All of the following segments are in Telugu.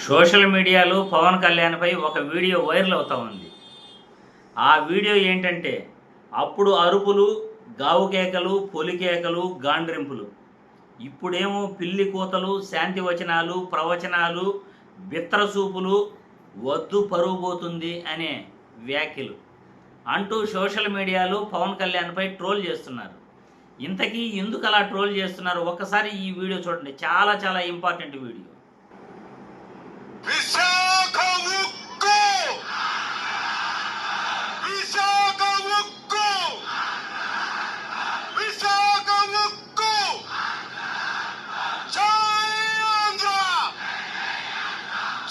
సోషల్ మీడియాలో పవన్ కళ్యాణ్పై ఒక వీడియో వైరల్ అవుతూ ఉంది. ఆ వీడియో ఏంటంటే అప్పుడు అరుపులు, గావు కేకలు, పొలి కేకలు, గాండ్రింపులు. ఇప్పుడేమో పిల్లి కూతలు, శాంతి వచనాలు, ప్రవచనాలు, బిత్రసూపులు, వద్దు పరువు పోతుంది అనే వ్యాఖ్యలు అంటూ సోషల్ మీడియాలో పవన్ కళ్యాణ్పై ట్రోల్ చేస్తున్నారు. ఇంతకీ ఎందుకు అలా ట్రోల్ చేస్తున్నారు? ఒక్కసారి ఈ వీడియో చూడండి. చాలా చాలా ఇంపార్టెంట్ వీడియో. విశాఖ ఉక్కు విశాఖ ఉక్కు విశాఖ ఉక్కు జై ఆంధ్ర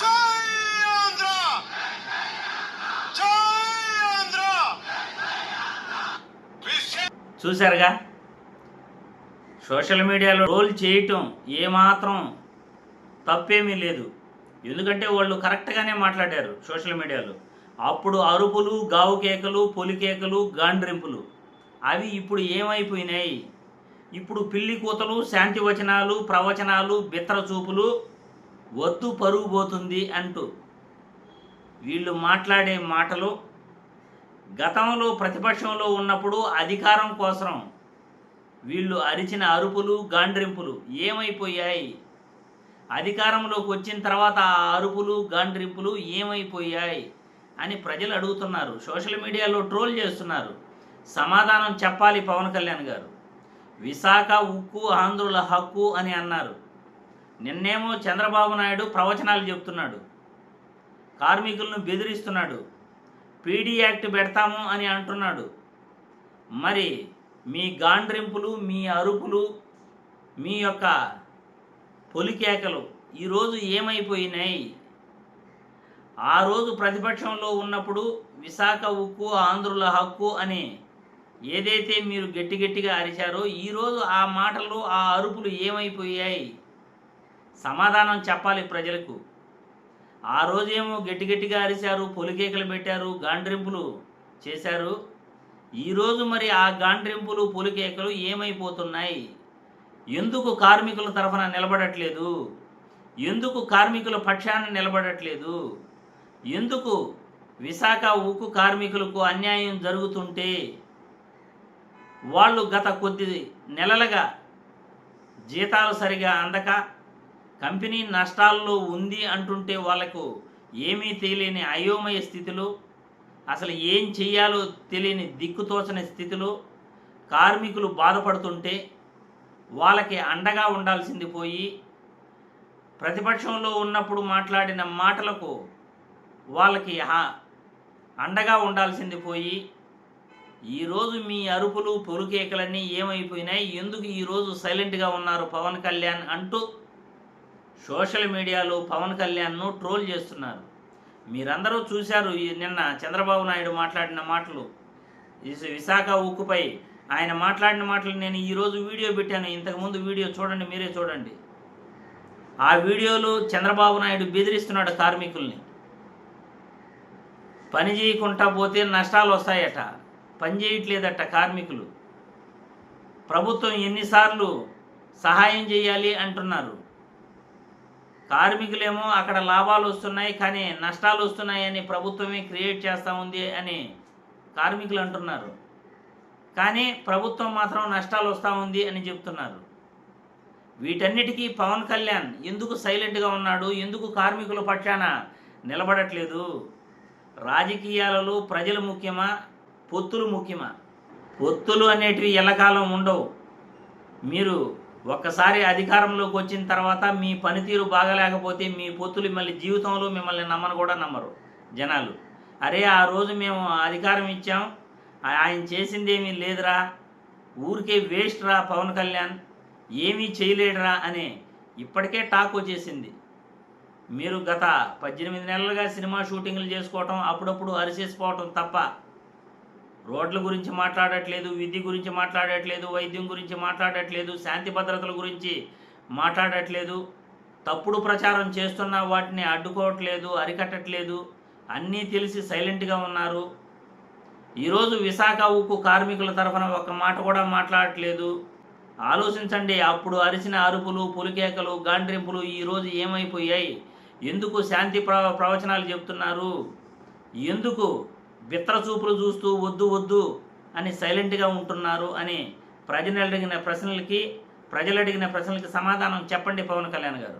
జై ఆంధ్ర జై ఆంధ్ర. చూశారుగా, సోషల్ మీడియాలో ట్రోల్ చేయటం ఏమాత్రం తప్పేమీ లేదు. ఎందుకంటే వాళ్ళు కరెక్ట్గానే మాట్లాడారు సోషల్ మీడియాలో. అప్పుడు అరుపులు, గావు కేకలు, పొలి కేకలు, గాండ్రింపులు అవి ఇప్పుడు ఏమైపోయినాయి? ఇప్పుడు పిల్లి కూతలు, శాంతి వచనాలు, ప్రవచనాలు, బిత్రచూపులు, వద్దు పరుగు పోతుంది అంటూ వీళ్ళు మాట్లాడే మాటలు గతంలో ప్రతిపక్షంలో ఉన్నప్పుడు అధికారం కోసం వీళ్ళు అరిచిన అరుపులు, గాండ్రింపులు ఏమైపోయాయి? అధికారంలోకి వచ్చిన తర్వాత ఆ అరుపులు, గాండ్రింపులు ఏమైపోయాయి అని ప్రజలు అడుగుతున్నారు. సోషల్ మీడియాలో ట్రోల్ చేస్తున్నారు. సమాధానం చెప్పాలి పవన్ కళ్యాణ్ గారు. విశాఖ ఉక్కు ఆంధ్రుల హక్కు అని అన్నారు. నిన్నేమో చంద్రబాబు నాయుడు ప్రవచనాలు చెప్తున్నాడు, కార్మికులను బెదిరిస్తున్నాడు, పీడీ యాక్ట్ పెడతాము అని అంటున్నాడు. మరి మీ గాండ్రింపులు, మీ అరుపులు, మీ యొక్క పొలికేకలు ఈరోజు ఏమైపోయినాయి? ఆ రోజు ప్రతిపక్షంలో ఉన్నప్పుడు విశాఖ ఉక్కు ఆంధ్రుల హక్కు అని ఏదైతే మీరు గట్టిగా అరిచారో ఈరోజు ఆ మాటలు, ఆ అరుపులు ఏమైపోయాయి? సమాధానం చెప్పాలి ప్రజలకు. ఆ రోజేమో గట్టిగా అరిచారు, పొలికేకలు పెట్టారు, గాండ్రింపులు చేశారు. ఈరోజు మరి ఆ గాండ్రింపులు, పొలికేకలు ఏమైపోతున్నాయి? ఎందుకు కార్మికుల తరఫున నిలబడట్లేదు? ఎందుకు కార్మికుల పక్షాన నిలబడట్లేదు? ఎందుకు విశాఖ ఉక్కు కార్మికులకు అన్యాయం జరుగుతుంటే వాళ్ళు గత కొద్ది నెలలుగా జీతాలు సరిగా అందక కంపెనీ నష్టాల్లో ఉంది అంటుంటే వాళ్లకు ఏమీ తెలియని అయోమయ స్థితిలో, అసలు ఏం చెయ్యాలో తెలియని దిక్కుతోచని స్థితిలో కార్మికులు బాధపడుతుంటే వాళ్ళకి అండగా ఉండాల్సింది పోయి, ప్రతిపక్షంలో ఉన్నప్పుడు మాట్లాడిన మాటలకు వాళ్ళకి అండగా ఉండాల్సింది పోయి, ఈరోజు మీ అరుపులు, పొరుకేకలన్నీ ఏమైపోయినాయి? ఎందుకు ఈరోజు సైలెంట్గా ఉన్నారు పవన్ కళ్యాణ్ అంటూ సోషల్ మీడియాలో పవన్ కళ్యాణ్ను ట్రోల్ చేస్తున్నారు. మీరందరూ చూశారు నిన్న చంద్రబాబు నాయుడు మాట్లాడిన మాటలు. విశాఖ ఉక్కుపై ఆయన మాట్లాడిన మాటలు నేను ఈరోజు వీడియో పెట్టాను. ఇంతకుముందు వీడియో చూడండి, మీరే చూడండి. ఆ వీడియోలో చంద్రబాబు నాయుడు బెదిరిస్తున్నాడు కార్మికుల్ని. పని చేయకుండా పోతే నష్టాలు వస్తాయట, పని చేయట్లేదట కార్మికులు. ప్రభుత్వం ఎన్నిసార్లు సహాయం చేయాలి అంటున్నారు. కార్మికులేమో అక్కడ లాభాలు వస్తున్నాయి కానీ నష్టాలు వస్తున్నాయని ప్రభుత్వమే క్రియేట్ చేస్తూ ఉంది అని కార్మికులు అంటున్నారు. కానీ ప్రభుత్వం మాత్రం నష్టాలు వస్తూ ఉంది అని చెప్తున్నారు. వీటన్నిటికీ పవన్ కళ్యాణ్ ఎందుకు సైలెంట్గా ఉన్నాడు? ఎందుకు కార్మికుల పక్షాన నిలబడట్లేదు? రాజకీయాలలో ప్రజలు ముఖ్యమా, పొత్తులు ముఖ్యమా? పొత్తులు అనేటివి ఎల్లకాలం ఉండవు. మీరు ఒక్కసారి అధికారంలోకి వచ్చిన తర్వాత మీ పనితీరు బాగలేకపోతే మీ పొత్తులు మళ్ళీ జీవితంలో మిమ్మల్ని నమ్మను కూడా నమ్మరు జనాలు. అరే ఆ రోజు మేము అధికారం ఇచ్చాం, ఆయన చేసిందేమీ లేదురా, ఊరికే వేస్ట్ రా పవన్ కళ్యాణ్, ఏమీ చేయలేడురా అని ఇప్పటికే టాక్ వచ్చేసింది. మీరు గత 18 నెలలుగా సినిమా షూటింగ్లు చేసుకోవటం, అప్పుడప్పుడు అరిసేసిపోవటం తప్ప రోడ్ల గురించి మాట్లాడట్లేదు, విద్య గురించి మాట్లాడట్లేదు, వైద్యం గురించి మాట్లాడట్లేదు, శాంతి భద్రతల గురించి మాట్లాడట్లేదు. తప్పుడు ప్రచారం చేస్తున్న వాటిని అడ్డుకోవట్లేదు, అరికట్టట్లేదు. అన్నీ తెలిసి సైలెంట్గా ఉన్నారు. ఈరోజు విశాఖ ఉక్కు కార్మికుల తరఫున ఒక్క మాట కూడా మాట్లాడట్లేదు. ఆలోచించండి, అప్పుడు అరిచిన అరుపులు, పులికేకలు, గాండ్రింపులు ఈరోజు ఏమైపోయాయి? ఎందుకు శాంతి ప్రవచనాలు చెప్తున్నారు? ఎందుకు బిత్రచూపులు చూస్తూ వద్దు వద్దు అని సైలెంట్గా ఉంటున్నారు అని ప్రజలు అడిగిన ప్రశ్నలకి సమాధానం చెప్పండి పవన్ కళ్యాణ్ గారు.